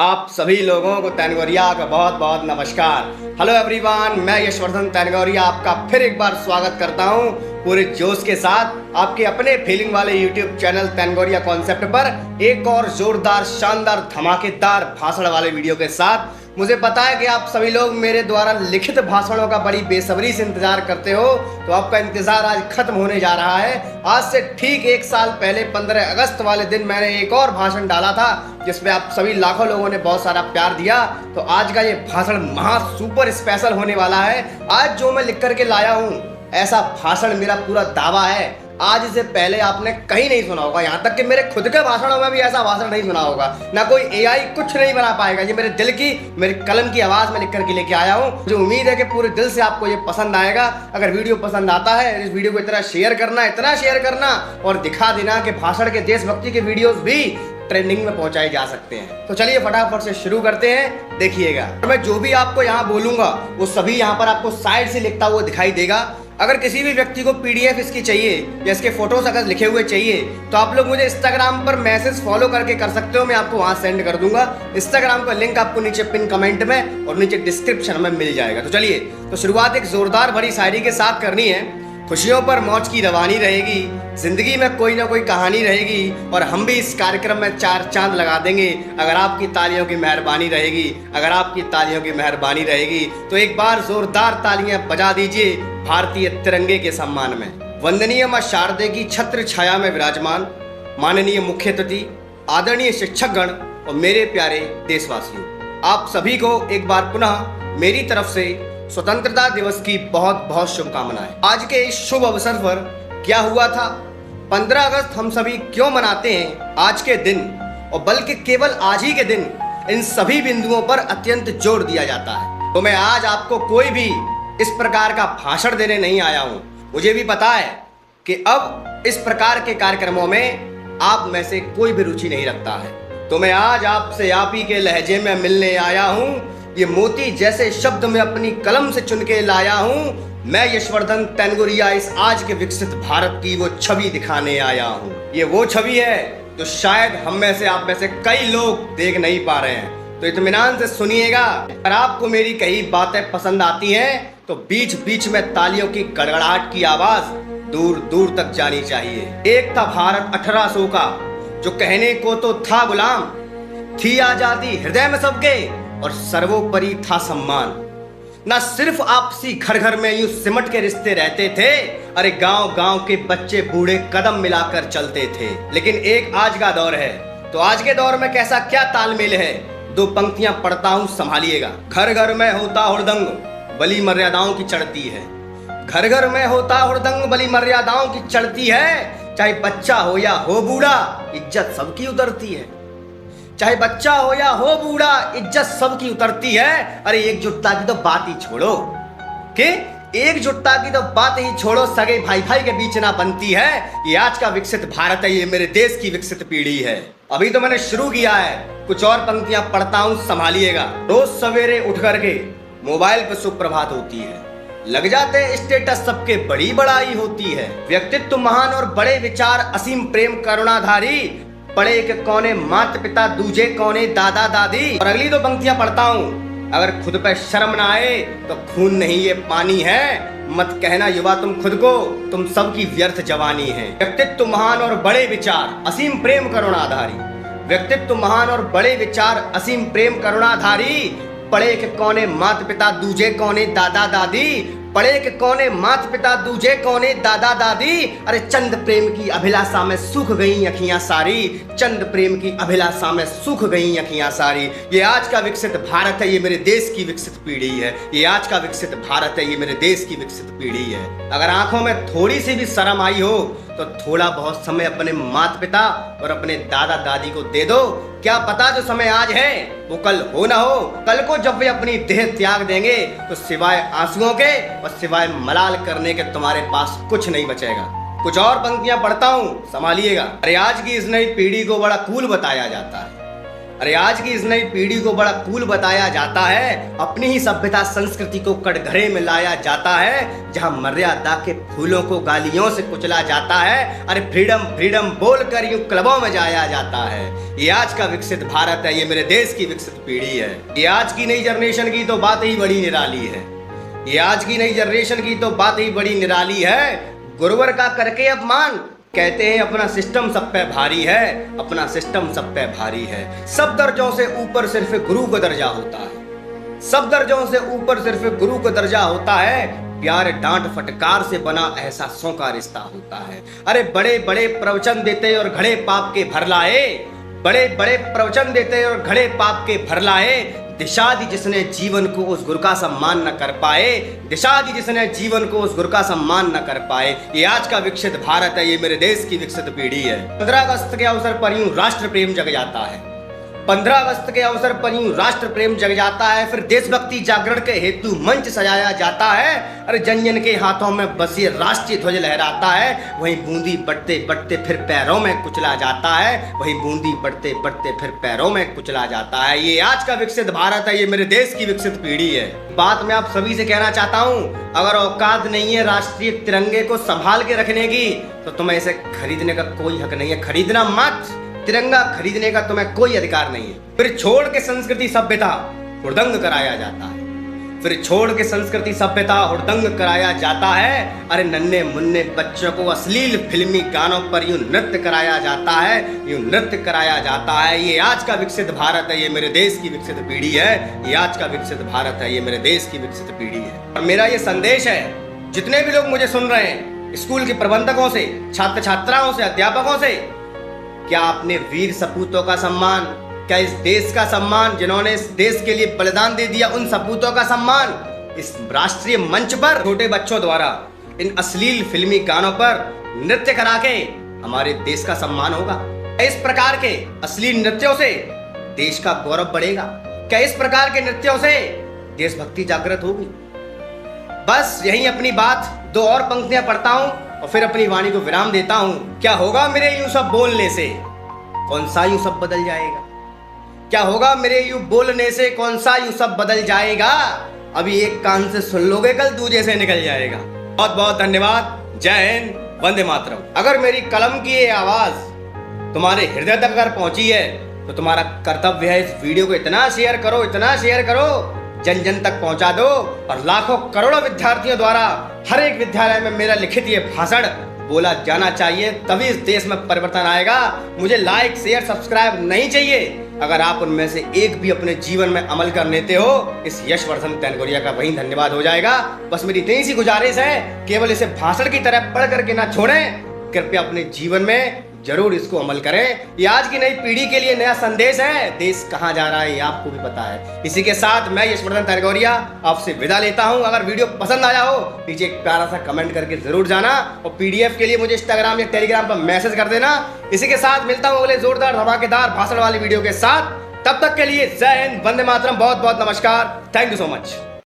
आप सभी लोगों को तैनगोरिया का बहुत बहुत नमस्कार। हेलो एवरीवन, मैं यशवर्धन तैनगोरिया आपका फिर एक बार स्वागत करता हूं पूरे जोश के साथ आपके अपने फीलिंग वाले यूट्यूब चैनल तैनगोरिया कॉन्सेप्ट पर एक और जोरदार शानदार धमाकेदार भाषण वाले वीडियो के साथ। मुझे पता है कि आप सभी लोग मेरे द्वारा लिखित भाषणों का बड़ी बेसब्री से इंतजार करते हो, तो आपका इंतजार आज खत्म होने जा रहा है। आज से ठीक एक साल पहले 15 अगस्त वाले दिन मैंने एक और भाषण डाला था जिसमें आप सभी लाखों लोगों ने बहुत सारा प्यार दिया। तो आज का ये भाषण महा सुपर स्पेशल होने वाला है। आज जो मैं लिख करके लाया हूँ ऐसा भाषण मेरा पूरा दावा है, आज से पहले आपने कहीं नहीं सुना होगा। यहाँ तक कि मेरे खुद के भाषणों में भी ऐसा भाषण नहीं सुना होगा, ना कोई एआई कुछ नहीं बना पाएगा। ये मेरे दिल की, मेरी कलम की आवाज में लिख करके लेके आया हूँ। मुझे उम्मीद है कि पूरे दिल से आपको ये पसंद आएगा। अगर वीडियो पसंद आता है, इस वीडियो को इतना शेयर करना और दिखा देना कि भाषण के देशभक्ति के वीडियोस भी ट्रेंडिंग में पहुंचाए जा सकते हैं। तो चलिए फटाफट से शुरू करते हैं। देखिएगा, मैं जो भी आपको यहाँ बोलूंगा वो सभी यहाँ पर आपको साइड से लिखता हुआ दिखाई देगा। अगर किसी भी व्यक्ति को पीडीएफ इसकी चाहिए या इसके फोटोज अगर लिखे हुए चाहिए तो आप लोग मुझे इंस्टाग्राम पर मैसेज फॉलो करके कर सकते हो। मैं आपको वहां सेंड कर दूंगा। इंस्टाग्राम का लिंक आपको नीचे पिन कमेंट में और नीचे डिस्क्रिप्शन में मिल जाएगा। तो चलिए, तो शुरुआत एक जोरदार भरी शायरी के साथ करनी है। खुशियों पर मौज की रवानी रहेगी, जिंदगी में कोई ना कोई कहानी रहेगी और हम भी इस कार्यक्रम में 4 चांद लगा देंगे अगर आपकी तालियों की मेहरबानी रहेगी। अगर आपकी तालियों की मेहरबानी रहेगी तो एक बार जोरदार तालियां बजा दीजिए भारतीय तिरंगे के सम्मान में। वंदनीय मां शारदे की छत्र छाया में विराजमान माननीय मुख्य अतिथि, आदरणीय शिक्षकगण और मेरे प्यारे देशवासियों, आप सभी को एक बार पुनः मेरी तरफ से स्वतंत्रता दिवस की बहुत बहुत शुभकामनाएं। आज के इस शुभ अवसर पर क्या हुआ था, 15 अगस्त हम सभी क्यों मनाते हैं आज के दिन, और बल्कि केवल आज ही के दिन इन सभी बिंदुओं पर अत्यंत जोर दिया जाता है। तो मैं आज आपको कोई भी इस प्रकार का भाषण देने नहीं आया हूं। मुझे भी पता है कि अब इस प्रकार के कार्यक्रमों में आप में से कोई भी रुचि नहीं रखता है। तो मैं आज आपसे आप ही के लहजे में मिलने आया हूं। ये मोती जैसे शब्द मैं अपनी कलम से चुन के लाया हूं। मैं यशवर्धन तैनगोरिया इस आज के विकसित भारत की वो छवि दिखाने आया हूं। ये वो छवि है जो शायद हम में से, आप में से कई लोग देख नहीं पा रहे हैं। तो इत्मीनान से सुनिएगा। अगर आपको मेरी कई बातें पसंद आती हैं तो बीच बीच में तालियों की गड़गड़ाहट की आवाज दूर दूर तक जानी चाहिए। एक था भारत 1800 का जो कहने को तो था गुलाम, थी आजादी हृदय में सबके और सर्वोपरि था सम्मान। ना सिर्फ आपसी घर घर में यूं सिमट के रिश्ते रहते थे, अरे गांव गांव के बच्चे बूढ़े कदम मिलाकर चलते थे। लेकिन एक आज का दौर है, तो आज के दौर में कैसा क्या तालमेल है, 2 पंक्तियां पढ़ता हूं, संभालिएगा। घर घर में होता हुड़दंग, बलि मर्यादाओं की चढ़ती है। घर घर में होता हुड़दंग, बलि मर्यादाओं की चढ़ती है। चाहे बच्चा हो या हो बूढ़ा, इज्जत सबकी उतरती है। चाहे बच्चा हो या हो बूढ़ा, इज्जत सबकी उतरती है। अरे एकजुटता की तो बात ही छोड़ो, कि एकजुटता की तो बात ही छोड़ो, सगे भाई भाई के बीच ना बनती है। ये आज का विकसित भारत है, ये मेरे देश की विकसित पीढ़ी है। अभी तो मैंने शुरू किया है, कुछ और पंक्तियां पढ़ता हूं, संभालिएगा। रोज सवेरे उठ करके मोबाइल पर सुप्रभात होती है, लग जाते स्टेटस सबके, बड़ी बड़ाई होती है। व्यक्तित्व महान और बड़े विचार, असीम प्रेम करुणाधारी, पढ़े के कौने माता पिता, दूजे कौने दादा दादी। और अगली 2 पंक्तियां पढ़ता हूं। अगर खुद पे शर्म ना आए तो खून नहीं ये पानी है, मत कहना युवा तुम खुद को, तुम सबकी व्यर्थ जवानी है। व्यक्तित्व महान और बड़े विचार, असीम प्रेम करुणाधारी। व्यक्तित्व महान और बड़े विचार, असीम प्रेम करुणाधारी, पढ़े के कौने माता पिता, दूजे कौने दादा दादी। पढ़े के कौने माता पिता, दूजे कौने दादा दादी। अरे चंद प्रेम की अभिलाषा में सूख गई अखियां सारी, चंद प्रेम की अभिलाषा में सूख गई अखियां सारी। ये आज का विकसित भारत है, ये मेरे देश की विकसित पीढ़ी है। ये आज का विकसित भारत है, ये मेरे देश की विकसित पीढ़ी है। अगर आंखों में थोड़ी सी भी शर्म आई हो तो थोड़ा बहुत समय अपने माता पिता और अपने दादा दादी को दे दो। क्या पता जो समय आज है वो कल हो ना हो। कल को जब वे अपनी देह त्याग देंगे तो सिवाय आंसुओं के और सिवाय मलाल करने के तुम्हारे पास कुछ नहीं बचेगा। कुछ और पंक्तियां पढ़ता हूं, संभालिएगा। अरे आज की इस नई पीढ़ी को बड़ा कूल बताया जाता है। अरे आज की इस नई पीढ़ी को बड़ा कूल बताया जाता है, अपनी ही सभ्यता संस्कृति को कटघरे में लाया जाता है, जहां मर्यादा के फूलों को गालियों से कुचला जाता है। अरे फ्रीडम फ्रीडम बोलकर यूं क्लबों में जाया जाता है। ये आज का विकसित भारत है, ये मेरे देश की विकसित पीढ़ी है। ये आज की नई जनरेशन की तो बात ही बड़ी निराली है। ये आज की नई जनरेशन की तो बात ही बड़ी निराली है। गुरुवर का करके अपमान, कहते हैं अपना सिस्टम सब पे भारी है, अपना सिस्टम सब पे भारी है। सब दर्जों से ऊपर सिर्फ गुरु का दर्जा होता है, सब दर्जों से ऊपर सिर्फ गुरु का दर्जा होता है। प्यार डांट फटकार से बना एहसासों का रिश्ता होता है। अरे बड़े बड़े प्रवचन देते और घड़े पाप के भर लाए, बड़े बड़े प्रवचन देते और घड़े पाप के भर लाए। दिशा दी जिसने जीवन को उस गुरु का सम्मान न कर पाए, दिशा दी जिसने जीवन को उस गुरु का सम्मान न कर पाए। ये आज का विकसित भारत है, ये मेरे देश की विकसित पीढ़ी है। 15 अगस्त के अवसर पर यूं राष्ट्र प्रेम जग जाता है, 15 अगस्त के अवसर पर यूं राष्ट्र प्रेम जग जाता है। फिर देशभक्ति जागरण के हेतु मंच सजाया जाता है। अरे जन जन के हाथों में बस ये राष्ट्रीय ध्वज लहराता है। वहीं बूंदी बढ़ते बढ़ते फिर पैरों में कुचला जाता है, वहीं बूंदी बढ़ते बढ़ते फिर पैरों में कुचला जाता है। ये आज का विकसित भारत है, ये मेरे देश की विकसित पीढ़ी है। बात मैं आप सभी से कहना चाहता हूँ, अगर औकात नहीं है राष्ट्रीय तिरंगे को संभाल के रखने की, तो तुम्हें इसे खरीदने का कोई हक नहीं है। खरीदना मत, तिरंगा खरीदने का तुम्हें कोई अधिकार नहीं है। फिर छोड़ के संस्कृति सभ्यता हुड़दंग कराया जाता है, फिर छोड़ के संस्कृति सभ्यता हुड़दंग कराया जाता है। अरे नन्हे मुन्ने बच्चों को अश्लील फिल्मी गानों पर यूं नृत्य कराया जाता है, यूं नृत्य कराया जाता है। ये आज का विकसित भारत है, ये मेरे देश की विकसित पीढ़ी है। ये आज का विकसित भारत है, ये मेरे देश की विकसित पीढ़ी है। और मेरा ये संदेश है, जितने भी लोग मुझे सुन रहे हैं, स्कूल के प्रबंधकों से, छात्र छात्राओं से, अध्यापकों से, क्या आपने वीर सपूतों का सम्मान, क्या इस देश का सम्मान, जिन्होंने इस देश के लिए बलिदान दे दिया, उन सपूतों का सम्मान इस राष्ट्रीय मंच पर छोटे बच्चों द्वारा इन अश्लील फिल्मी गानों पर नृत्य करा के हमारे देश का सम्मान होगा? इस प्रकार के अश्लील नृत्यों से देश का गौरव बढ़ेगा? क्या इस प्रकार के नृत्यों से देशभक्ति जागृत होगी? बस यही अपनी बात दो और पंक्तियां पढ़ता हूं और फिर अपनी वाणी को विराम देता हूं। क्या होगा मेरे यूं सब बोलने से, कौन सा यूं सब बदल जाएगा? क्या होगा मेरे यूं बोलने से, कौन सा यूं सब बदल जाएगा? अभी एक कान से सुन लोगे, कल दूजे से निकल जाएगा। बहुत बहुत धन्यवाद। जय हिंद, वंदे मातरम। अगर मेरी कलम की ये आवाज तुम्हारे हृदय तक अगर पहुंची है, तो तुम्हारा कर्तव्य है इस वीडियो को इतना शेयर करो, इतना शेयर करो, जन जन तक पहुंचा दो। और लाखों करोड़ों विद्यार्थियों द्वारा हर एक विद्यालय में मेरा लिखित ये भाषण बोला जाना चाहिए, तभी इस देश में परिवर्तन आएगा। मुझे लाइक शेयर सब्सक्राइब नहीं चाहिए। अगर आप उनमें से एक भी अपने जीवन में अमल कर लेते हो, इस यशवर्धन तैनगोरिया का वही धन्यवाद हो जाएगा। बस मेरी इतनी सी गुजारिश है, केवल इसे भाषण की तरह पढ़ करके ना छोड़ें, कृपया अपने जीवन में जरूर इसको अमल करें। ये आज की नई पीढ़ी के लिए नया संदेश है। देश कहां जा रहा है ये आपको भी पता है। इसी के साथ मैं यशवर्धन तैनगोरिया आपसे विदा लेता हूं। अगर वीडियो पसंद आया हो, नीचे एक प्यारा सा कमेंट करके जरूर जाना, और पीडीएफ के लिए मुझे इंस्टाग्राम या टेलीग्राम पर मैसेज कर देना। इसी के साथ मिलता हूं अगले जोरदार धमाकेदार भाषण वाली वीडियो के साथ। तब तक के लिए जय हिंद, वंदे मातरम, बहुत बहुत नमस्कार। Thank you so much.